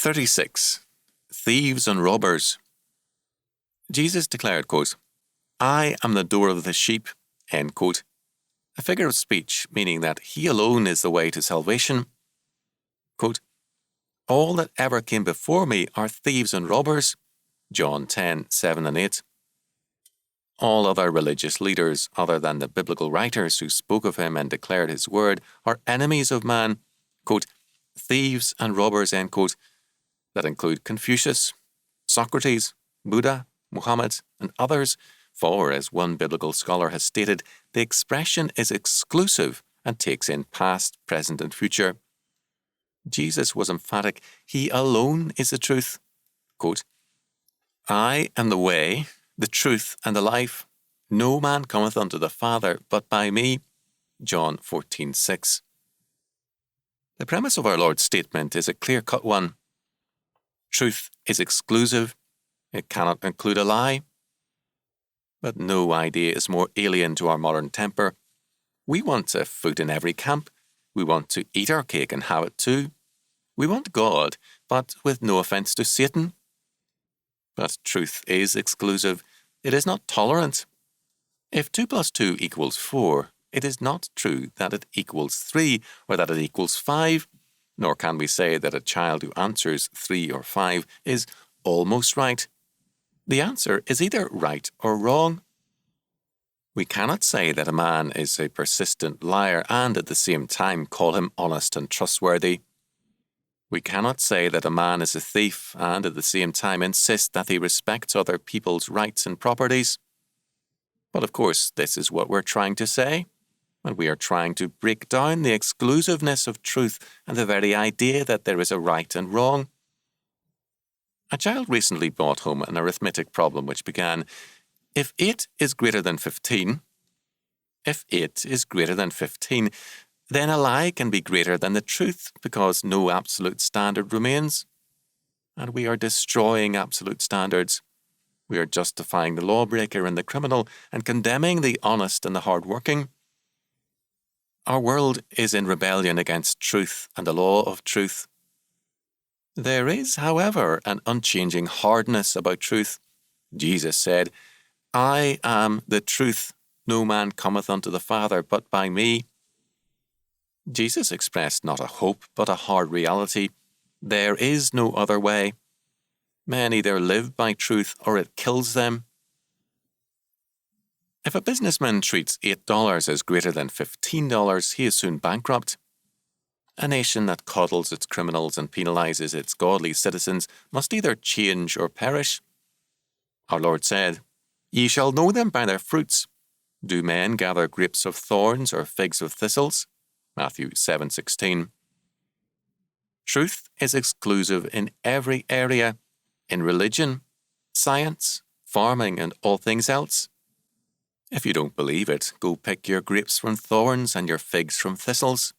36. Thieves and robbers. Jesus declared, quote, "I am the door of the sheep," end quote. A figure of speech meaning that he alone is the way to salvation. Quote, "All that ever came before me are thieves and robbers," John 10:7 and 8. All other religious leaders, other than the biblical writers who spoke of him and declared his word, are enemies of man. Quote, "Thieves and robbers," end quote. That include Confucius, Socrates, Buddha, Muhammad, and others, for, as one biblical scholar has stated, the expression is exclusive and takes in past, present, and future. Jesus was emphatic. He alone is the truth. Quote, "I am the way, the truth, and the life. No man cometh unto the Father but by me." John 14:6. The premise of our Lord's statement is a clear-cut one. Truth is exclusive. It cannot include a lie. But no idea is more alien to our modern temper. We want a foot in every camp. We want to eat our cake and have it too. We want God, but with no offence to Satan. But truth is exclusive. It is not tolerant. If 2 plus 2 equals 4, it is not true that it equals 3 or that it equals 5, nor can we say that a child who answers 3 or 5 is almost right. The answer is either right or wrong. We cannot say that a man is a persistent liar and at the same time call him honest and trustworthy. We cannot say that a man is a thief and at the same time insist that he respects other people's rights and properties. But of course, this is what we're trying to say, and we are trying to break down the exclusiveness of truth and the very idea that there is a right and wrong. A child recently brought home an arithmetic problem which began, if 8 is greater than 15, then a lie can be greater than the truth because no absolute standard remains. And we are destroying absolute standards. We are justifying the lawbreaker and the criminal and condemning the honest and the hard-working. Our world is in rebellion against truth and the law of truth. There is, however, an unchanging hardness about truth. Jesus said, "I am the truth. No man cometh unto the Father but by me." Jesus expressed not a hope but a hard reality. There is no other way. Men either live by truth or it kills them. If a businessman treats $8 as greater than $15, he is soon bankrupt. A nation that coddles its criminals and penalizes its godly citizens must either change or perish. Our Lord said, "Ye shall know them by their fruits. Do men gather grapes of thorns or figs of thistles?" Matthew 7:16. Truth is exclusive in every area, in religion, science, farming, and all things else. If you don't believe it, go pick your grapes from thorns and your figs from thistles.